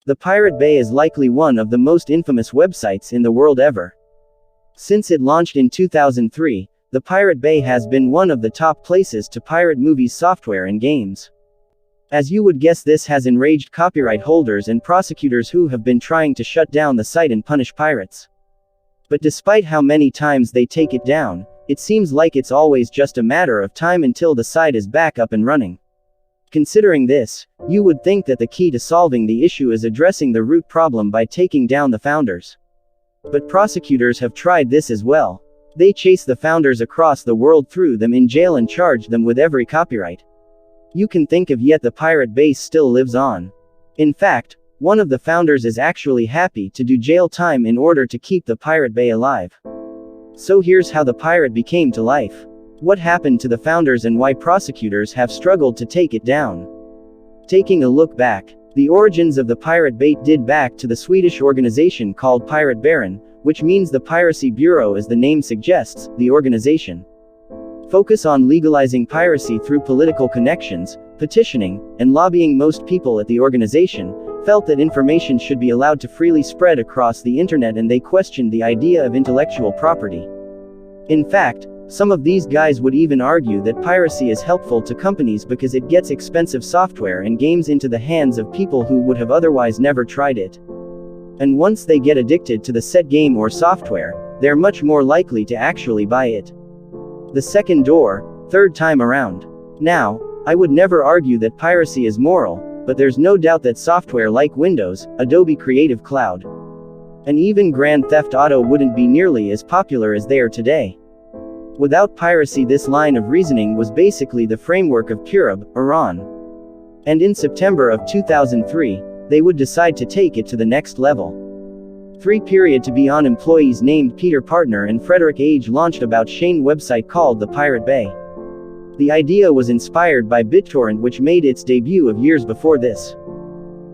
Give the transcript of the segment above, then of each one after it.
The Pirate Bay is likely one of the most infamous websites in the world ever. Since it launched in 2003, the Pirate Bay has been one of the top places to pirate movies, software and games. As you would guess, this has enraged copyright holders and prosecutors who have been trying to shut down the site and punish pirates. But despite how many times they take it down, it seems like it's always just a matter of time until the site is back up and running. Considering this, you would think that the key to solving the issue is addressing the root problem by taking down the founders. But prosecutors have tried this as well. They chase the founders across the world, threw them in jail and charged them with every copyright you can think of, yet the Pirate Bay still lives on. In fact, one of the founders is actually happy to do jail time in order to keep the Pirate Bay alive. So here's how the pirate became to life. What happened to the founders and why prosecutors have struggled to take it down. Taking a look back, the origins of the Pirate Bay date back to the Swedish organization called Pirate Baron, which means the Piracy Bureau as the name suggests. The organization focus on legalizing piracy through political connections, petitioning, and lobbying. Most people at the organization felt that information should be allowed to freely spread across the internet, and they questioned the idea of intellectual property. In fact, some of these guys would even argue that piracy is helpful to companies because it gets expensive software and games into the hands of people who would have otherwise never tried it. And once they get addicted to the said game or software, they're much more likely to actually buy it. The second door, third time around. Now, I would never argue that piracy is moral, but there's no doubt that software like Windows, Adobe Creative Cloud, and even Grand Theft Auto wouldn't be nearly as popular as they are today without piracy. This line of reasoning was basically the framework of Purab, Iran. And in September of 2003, they would decide to take it to the next level. To be on employees named Peter Partner and Frederick Age launched about Shane website called the Pirate Bay. The idea was inspired by BitTorrent, which made its debut of years before this.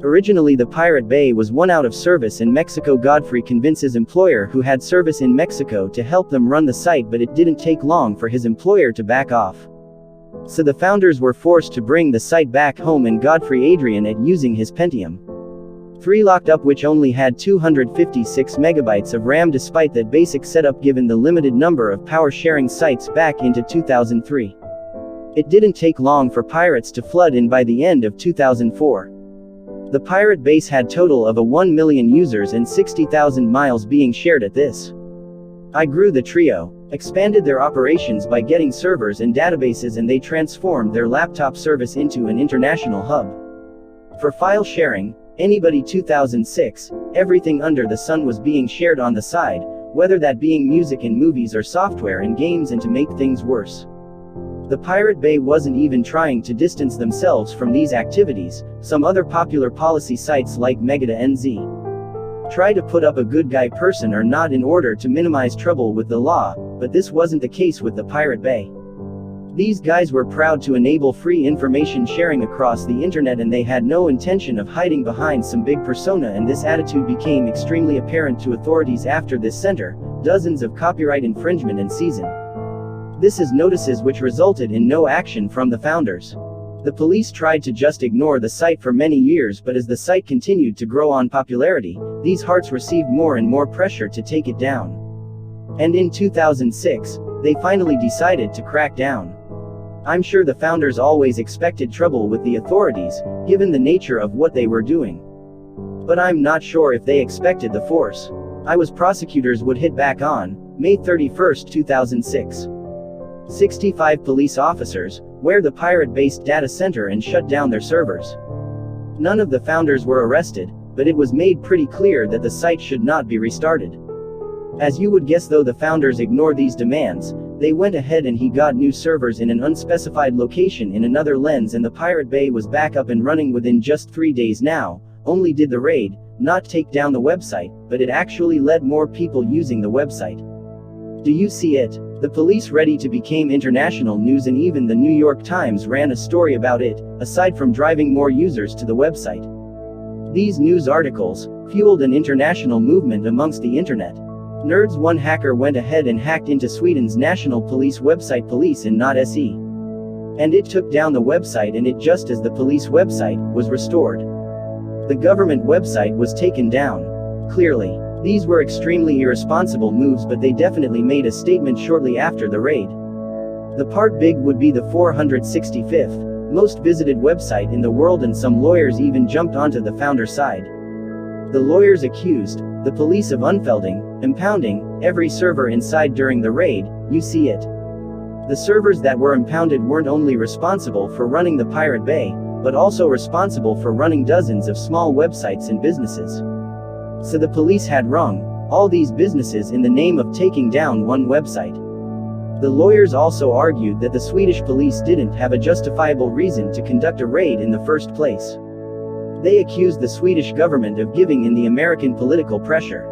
Originally the Pirate Bay was one out of service in Mexico. Godfrey convinces employer who had service in Mexico to help them run the site, but it didn't take long for his employer to back off. So the founders were forced to bring the site back home, and Godfrey Adrian at using his Pentium 3 locked up, which only had 256 megabytes of RAM despite that basic setup given the limited number of power sharing sites back into 2003. It didn't take long for pirates to flood in by the end of 2004. The Pirate Base had total of 1 million users and 60,000 miles being shared at this. I grew the trio, expanded their operations by getting servers and databases, and they transformed their laptop service into an international hub for file sharing. Anybody 2006, everything under the sun was being shared on the side, whether that being music and movies or software and games. And to make things worse, the Pirate Bay wasn't even trying to distance themselves from these activities. Some other popular policy sites like Megada.nz try to put up a good guy person or not in order to minimize trouble with the law, but this wasn't the case with the Pirate Bay. These guys were proud to enable free information sharing across the internet, and they had no intention of hiding behind some big persona, and this attitude became extremely apparent to authorities after this center dozens of copyright infringement and season this is notices, which resulted in no action from the founders. The police tried to just ignore the site for many years, but as the site continued to grow on popularity, these hearts received more and more pressure to take it down. And in 2006, they finally decided to crack down. I'm sure the founders always expected trouble with the authorities, given the nature of what they were doing. But I'm not sure if they expected the force prosecutors would hit back on. May 31, 2006. 65 police officers were the pirate-based data center and shut down their servers. None of the founders were arrested, but it was made pretty clear that the site should not be restarted. As you would guess, though the founders ignored these demands, they went ahead and he got new servers in an unspecified location in another lens, and the Pirate Bay was back up and running within just 3 days. Now, only did the raid not take down the website, but it actually led more people using the website. Do you see it? The police ready to become international news, and even the New York Times ran a story about it, aside from driving more users to the website. These news articles fueled an international movement amongst the internet nerds. One hacker went ahead and hacked into Sweden's national police website police.se. And it took down the website, and it just as the police website was restored. The government website was taken down. Clearly, these were extremely irresponsible moves, but they definitely made a statement shortly after the raid. The part big would be the 465th most visited website in the world, and some lawyers even jumped onto the founder's side. The lawyers accused the police of impounding every server inside during the raid. You see it. The servers that were impounded weren't only responsible for running the Pirate Bay, but also responsible for running dozens of small websites and businesses. So the police had wrong all these businesses in the name of taking down one website. The lawyers also argued that the Swedish police didn't have a justifiable reason to conduct a raid in the first place. They accused the Swedish government of giving in the American political pressure,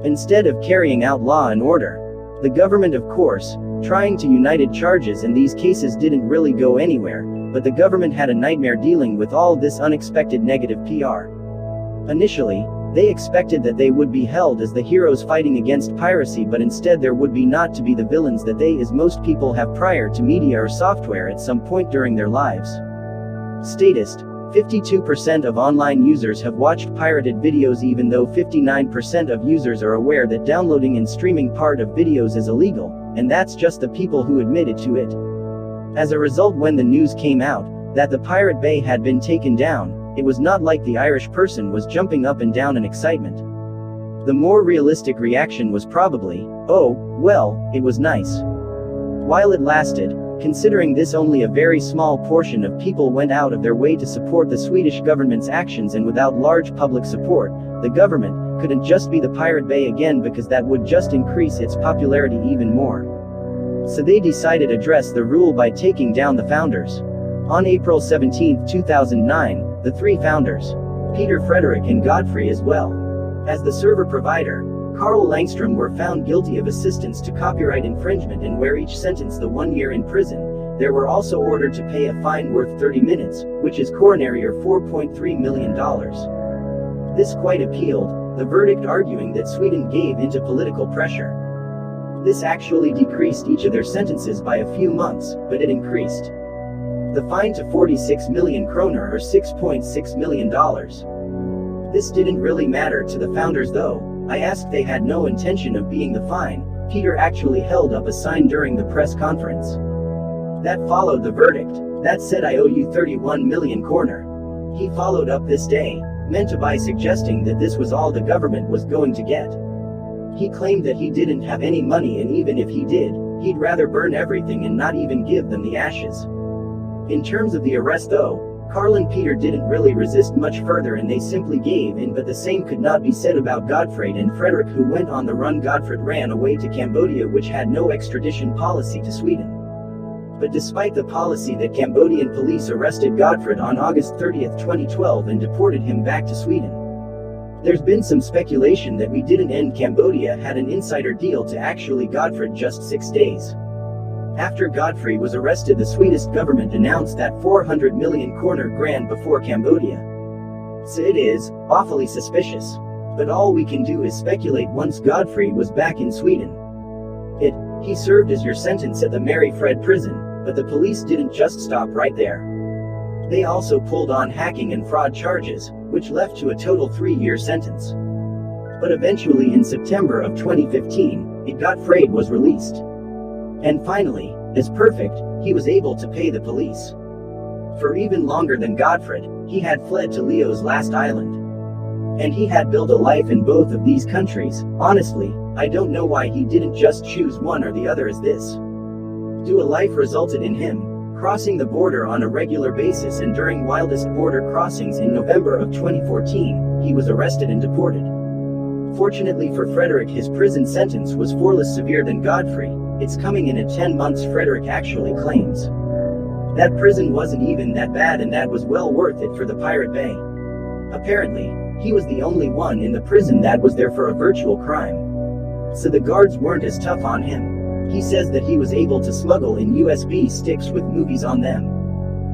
instead of carrying out law and order. The government, of course, trying to unite charges, and these cases didn't really go anywhere, but the government had a nightmare dealing with all this unexpected negative PR. Initially, they expected that they would be held as the heroes fighting against piracy, but instead there would be not to be the villains that they, as most people have prior to media or software at some point during their lives. Statist: 52% of online users have watched pirated videos, even though 59% of users are aware that downloading and streaming part of videos is illegal, and that's just the people who admitted to it. As a result, when the news came out that the Pirate Bay had been taken down, it was not like the Irish person was jumping up and down in excitement. The more realistic reaction was probably, "Oh, well, it was nice." While it lasted, considering this only a very small portion of people went out of their way to support the Swedish government's actions, and without large public support, the government couldn't just be the Pirate Bay again, because that would just increase its popularity even more. So they decided to address the rule by taking down the founders. On April 17, 2009, the three founders, Peter, Frederick, and Godfrey, as well as the server provider, Carl Langstrom, were found guilty of assistance to copyright infringement and were each sentenced to 1 year in prison. They were also ordered to pay a fine worth 30 minutes, which is coronary or $4.3 million. This quite appealed the verdict, arguing that Sweden gave into political pressure. This actually decreased each of their sentences by a few months, but it increased the fine to 46 million kroner or $6.6 million. This didn't really matter to the founders, though. I asked, they had no intention of being the fine. Peter actually held up a sign during the press conference that followed the verdict that said, "I owe you 31 million kroner." He followed up this day, meant to by suggesting that this was all the government was going to get. He claimed that he didn't have any money, and even if he did, he'd rather burn everything and not even give them the ashes. In terms of the arrest, though, Carl and Peter didn't really resist much further, and they simply gave in, but the same could not be said about Godfrey and Frederick, who went on the run. Godfrey ran away to Cambodia, which had no extradition policy to Sweden. But despite the policy, that Cambodian police arrested Godfrey on August 30, 2012 and deported him back to Sweden. There's been some speculation that we didn't end Cambodia had an insider deal to actually Godfrey just 6 days after Godfrey was arrested. The Swedish government announced that 400 million kroner grant before Cambodia. So it is awfully suspicious. But all we can do is speculate. Once Godfrey was back in Sweden, he served as your sentence at the Mary Fred prison, but the police didn't just stop right there. They also pulled on hacking and fraud charges, which left to a total 3-year sentence. But eventually in September of 2015, Godfrey was released. And finally, as perfect, he was able to pay the police. For even longer than Godfrey, he had fled to Leo's last island. And he had built a life in both of these countries. Honestly, I don't know why he didn't just choose one or the other, as this dual life resulted in him crossing the border on a regular basis, and during wildest border crossings in November of 2014, he was arrested and deported. Fortunately for Frederick, his prison sentence was far less severe than Godfrey. It's coming in at 10 months. Frederick actually claims that prison wasn't even that bad, and that was well worth it for the Pirate Bay. Apparently, he was the only one in the prison that was there for a virtual crime. So the guards weren't as tough on him. He says that he was able to smuggle in USB sticks with movies on them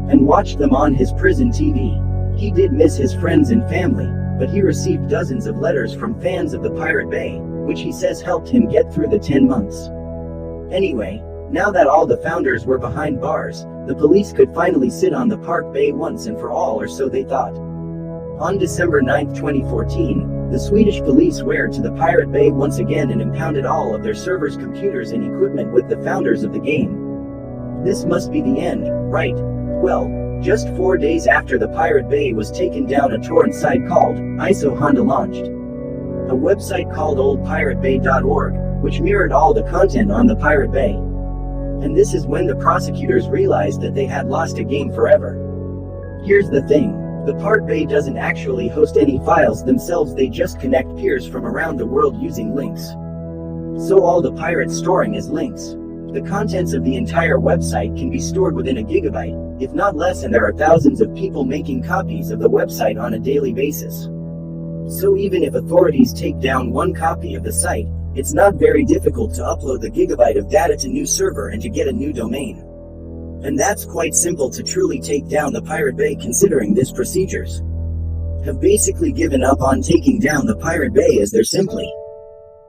and watch them on his prison TV. He did miss his friends and family, but he received dozens of letters from fans of the Pirate Bay, which he says helped him get through the 10 months. Anyway, now that all the founders were behind bars, the police could finally sit on the Park Bay once and for all, or so they thought. On December 9, 2014, the Swedish police were to the Pirate Bay once again and impounded all of their servers, computers and equipment with the founders of the game. This must be the end, right? Well, just 4 days after the Pirate Bay was taken down, a torrent site called ISO Honda launched. A website called oldpiratebay.org, which mirrored all the content on the Pirate Bay. And this is when the prosecutors realized that they had lost a game forever. Here's the thing. The Pirate Bay doesn't actually host any files themselves, they just connect peers from around the world using links. So all the pirates storing is links. The contents of the entire website can be stored within a gigabyte, if not less, and there are thousands of people making copies of the website on a daily basis. So even if authorities take down one copy of the site, it's not very difficult to upload the gigabyte of data to new server and to get a new domain. And that's quite simple to truly take down the Pirate Bay, considering these procedures have basically given up on taking down the Pirate Bay as there's simply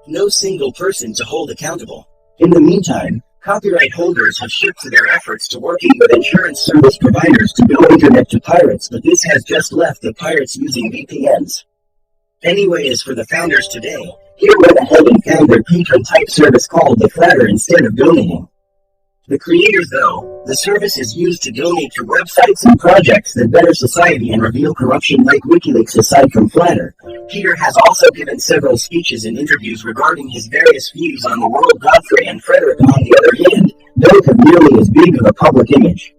no single person to hold accountable. In the meantime, copyright holders have shifted their efforts to working with insurance service providers to bill internet to pirates, but this has just left the pirates using VPNs. Anyway, as for the founders today, here went ahead and found their patron type service called the Flatter instead of donating. The creators, though, the service is used to donate to websites and projects that better society and reveal corruption like WikiLeaks. Aside from Flatter, Peter has also given several speeches and interviews regarding his various views on the world. Godfrey and Frederick, on the other hand, don't have nearly as big of a public image.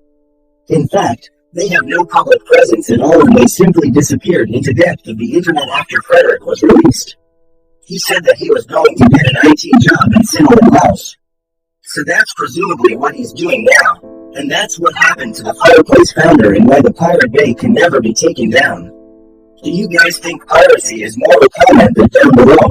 In fact, they have no public presence at all, and they simply disappeared into depth of the internet after Frederick was released. He said that he was going to get an IT job and sit in a house. So that's presumably what he's doing now, and that's what happened to the Fireplace founder and why the Pirate Bay can never be taken down. Do you guys think piracy is more? Comment that down below.